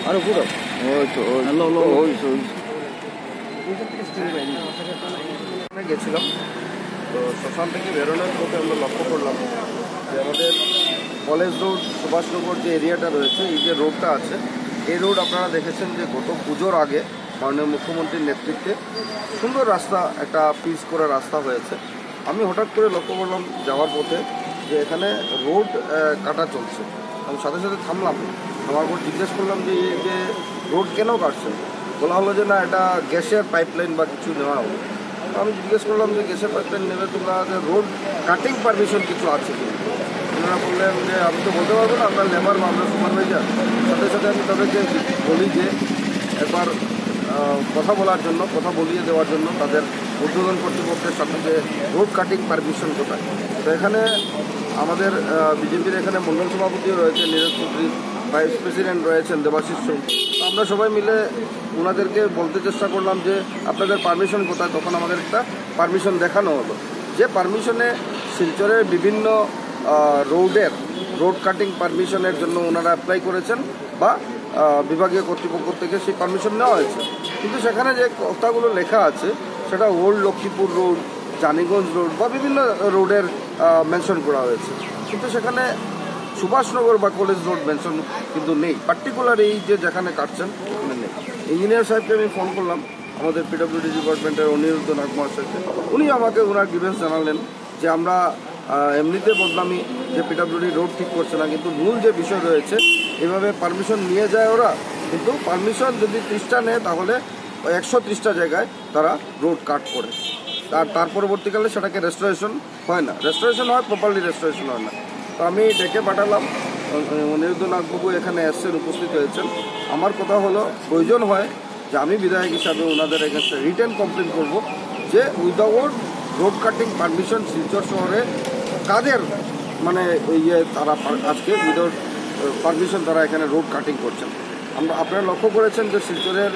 আরে পুরো গেছিলাম তো শ্মশান থেকে বেরোনোর পথে আমরা লক্ষ্য করলাম যে আমাদের কলেজ রোড সুভাষনগর যে এরিয়াটা রয়েছে, এই যে রোডটা আছে, এই রোড আপনারা দেখেছেন যে গত পুজোর আগে মাননীয় মুখ্যমন্ত্রীর নেতৃত্বে সুন্দর রাস্তা, একটা পিচ করা রাস্তা হয়েছে। আমি হঠাৎ করে লক্ষ্য করলাম যাওয়ার পথে যে এখানে রোড কাটা চলছে। আমি সাথে সাথে থামলাম, আমার পর জিজ্ঞেস করলাম যে এই যে রোড কেন কাটছে? বলা হলো যে না, এটা গ্যাসের পাইপলাইন বা কিছু নেওয়া হলো। আমি জিজ্ঞেস করলাম যে গ্যাসের পাইপলাইন নেবে তোমরা, রোড কাটিং পারমিশন কিছু আছে কি? ওনারা বললেন যে আমি তো বলতে পারবো না, আপনার লেবার বা আপনার সুপারভাইজার। সাথে সাথে আমি তাদেরকে বলি যে একবার কথা বলার জন্য, কথা বলিয়ে দেওয়ার জন্য তাদের উদ্বোধন কর্তৃপক্ষের সাথে যে রোড কাটিং পারমিশন কোথায়। তো এখানে আমাদের বিজেপির এখানে মণ্ডল সভাপতিও রয়েছে নীরজ চৌধুরী, ভাইস প্রেসিডেন্ট রয়েছেন দেবাশিস সিং। তো আমরা সবাই মিলে ওনাদেরকে বলতে চেষ্টা করলাম যে আপনাদের পারমিশন কোথায়। তখন আমাদের একটা পারমিশন দেখানো হলো, যে পারমিশনে শিলচরের বিভিন্ন রোড কাটিং পারমিশনের জন্য ওনারা অ্যাপ্লাই করেছেন বা বিভাগীয় কর্তৃপক্ষ থেকে সেই পারমিশন নেওয়া হয়েছে। কিন্তু সেখানে যে কথাগুলো লেখা আছে সেটা old Lakshmipur road, Janiganj road বা বিভিন্ন রোডের মেনশন করা হয়েছে, কিন্তু সেখানে সুভাষনগর বা কলেজ রোড মেনশন কিন্তু নেই। পার্টিকুলার এই যে যেখানে কাটছেন ওখানে নেই। ইঞ্জিনিয়ার সাহেবকে আমি ফোন করলাম, আমাদের পিডব্লিউডি ডিপার্টমেন্টের অনিরুদ্ধ নাগ মহাশয়কে। উনি আমাকে ওনার গ্রিভেন্স জানালেন যে আমরা এমনিতে বদনামি যে পিডব্লিউডি রোড ঠিক করছে না, কিন্তু মূল যে বিষয় রয়েছে এভাবে পারমিশন নিয়ে যায় ওরা, কিন্তু পারমিশন যদি 30টা নেয় তাহলে 130টা জায়গায় তারা রোড কাট করে। তার পরবর্তীকালে সেটাকে রেস্টোরেশন হয় না, রেস্টোরেশন হয় প্রপারলি, রেস্টোরেশন হয় না। তো আমি ডেকে পাঠালাম, অনিরুদ্ধ নাগবাবু এখানে এসছেন, উপস্থিত হয়েছেন। আমার কথা হলো প্রয়োজন হয় যে আমি বিধায়ক হিসাবে ওনাদের এগেনস্টে রিটেন কমপ্লেন করব যে without road cutting permission Silchar শহরে কাদের মানে তারা আজকে উইদাউট পারমিশন তারা এখানে রোড কাটিং করছেন। আপনারা লক্ষ্য করেছেন যে শিলচরের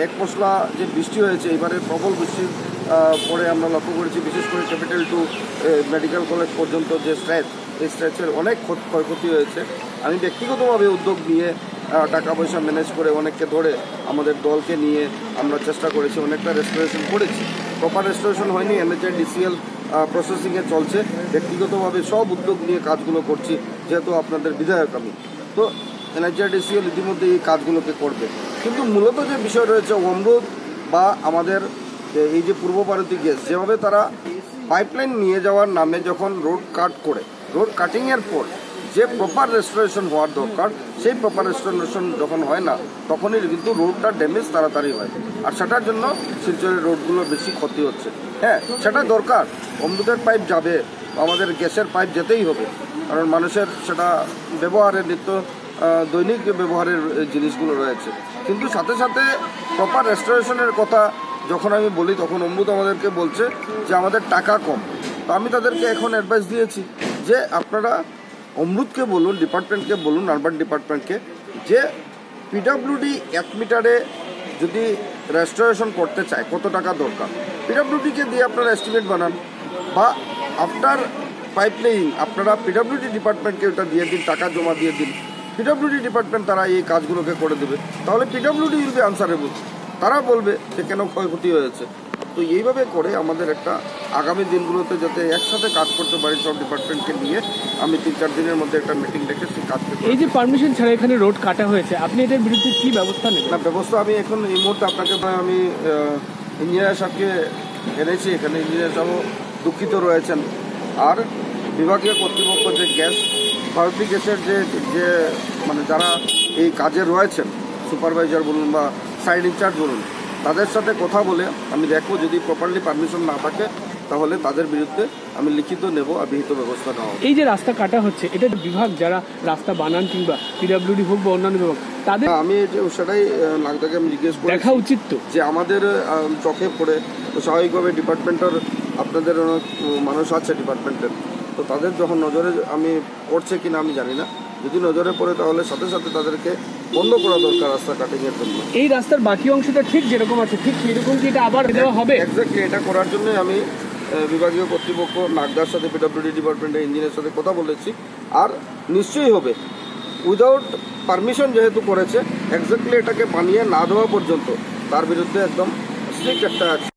এক পশলা যে বৃষ্টি হয়েছে, এবারে প্রবল বৃষ্টির পরে আমরা লক্ষ্য করেছি, বিশেষ করে ক্যাপিটাল টু মেডিকেল কলেজ পর্যন্ত যে স্ট্রেচ, এই স্ট্রেচের অনেক ক্ষয়ক্ষতি হয়েছে। আমি ব্যক্তিগতভাবে উদ্যোগ নিয়ে টাকা পয়সা ম্যানেজ করে অনেককে ধরে আমাদের দলকে নিয়ে আমরা চেষ্টা করেছি, অনেকটা রেস্টোরেশন করেছি। প্রপার রেস্টোরেশন হয়নি, NHIDCL প্রসেসিংয়ে চলছে। ব্যক্তিগতভাবে সব উদ্যোগ নিয়ে কাজগুলো করছি, যেহেতু আপনাদের বিধায়ক আমি। তো NHIDCL ইতিমধ্যে এই কাজগুলোকে করবে, কিন্তু মূলত যে বিষয় রয়েছে অমৃত বা আমাদের এই যে পূর্ব ভারতী গ্যাস, যেভাবে তারা পাইপলাইন নিয়ে যাওয়ার নামে যখন রোড কাট করে, রোড কাটিংয়ের পর যে প্রপার রেস্টোরেশন হওয়ার দরকার, সেই প্রপার রেস্টোরেশন যখন হয় না তখনই কিন্তু রোডটা ড্যামেজ তাড়াতাড়ি হয়, আর সেটার জন্য শিলচরের রোডগুলো বেশি ক্ষতি হচ্ছে। হ্যাঁ, সেটা দরকার, অমৃতের পাইপ যাবে, আমাদের গ্যাসের পাইপ যেতেই হবে, কারণ মানুষের সেটা ব্যবহারের দৈনিক ব্যবহারের জিনিসগুলো রয়েছে। কিন্তু সাথে সাথে প্রপার রেস্টোরেশনের কথা যখন আমি বলি তখন অমৃত আমাদেরকে বলছে যে আমাদের টাকা কম। তো আমি তাদেরকে এখন অ্যাডভাইস দিয়েছি যে আপনারা অমৃতকে বলুন, ডিপার্টমেন্টকে বলুন, আরবান ডিপার্টমেন্টকে, যে পিডব্লিউডি 1 মিটারে যদি রেস্টোরেশন করতে চায় কত টাকা দরকার, পিডব্লিউডিকে দিয়ে আপনারা এস্টিমেট বানান, বা আফটার পাইপলাইন আপনারা পিডব্লিউডি ডিপার্টমেন্টকে ওটা দিয়ে দিন, টাকা জমা দিয়ে দিন, পিডব্লিউডি ডিপার্টমেন্ট তারা এই কাজগুলোকে করে দেবে। তাহলে পিডব্লিউডি উইল বি আনসারেবল, তারা বলবে যে কেন ক্ষয়ক্ষতি হয়েছে। তো এইভাবে করে আমাদের একটা আগামী দিনগুলোতে যাতে একসাথে কাজ করতে পারি সব ডিপার্টমেন্টকে নিয়ে, আমি 3-4 দিনের মধ্যে একটা মিটিং ডেকে সেই কাজ করতে। এই যে পারমিশন ছাড়া এখানে রোড কাটা হয়েছে, আপনি এটার বিরুদ্ধে কী ব্যবস্থা নেবেন? না, ব্যবস্থা আমি এখন এই মুহূর্তে আপনাকে আমি ইঞ্জিনিয়ার সাহেবকে এনেছি এখানে। ইঞ্জিনিয়ার সাহেবও দুঃখিত রয়েছেন, আর বিভাগীয় কর্তৃপক্ষ যে গ্যাস, ভারতী গ্যাসের যে মানে যারা এই কাজে রয়েছেন, সুপারভাইজার বলুন বা সাইড ইনচার্জ বলুন, তাদের সাথে কথা বলে আমি দেখবো যদি প্রপারলি পারমিশন না থাকে তাহলে তাদের বিরুদ্ধে আমি লিখিত নেব আর বিহিত ব্যবস্থা নেওয়া। এই যে রাস্তা কাটা হচ্ছে, এটা বিভাগ যারা রাস্তা বানান কিংবা পিডব্লিউডি হোক বা অন্যান্য বিভাগ, তাদের আমি সেটাই নাগদাকে আমি জিজ্ঞেস করি, দেখা উচিত তো যে আমাদের চোখে পড়ে। তো স্বাভাবিকভাবে ডিপার্টমেন্টের আপনাদের অনেক মানুষ আছে ডিপার্টমেন্টের, তো তাদের যখন নজরে আমি পড়ছে কিনা আমি জানি না, যদি নজরে পড়ে তাহলে সাথে সাথে তাদেরকে বন্ধ করা দরকার রাস্তা কাটিংয়ের জন্য। এই রাস্তার বাকি অংশটা ঠিক যেরকম আছে ঠিক সেরকম কি এটা আবার দেওয়া হবে? এক্স্যাক্টলি, এটা করার জন্য আমি বিভাগীয় কর্তৃপক্ষ নাগদার সাথে পিডব্লিউডি ডিপার্টমেন্টের ইঞ্জিনিয়ারের সাথে কথা বলেছি, আর নিশ্চয়ই হবে। উইদাউট পারমিশন যেহেতু করেছে, এক্স্যাক্টলি এটাকে বানিয়ে না দেওয়া পর্যন্ত তার বিরুদ্ধে একদম স্ট্রিক্ট একটা অ্যাকশন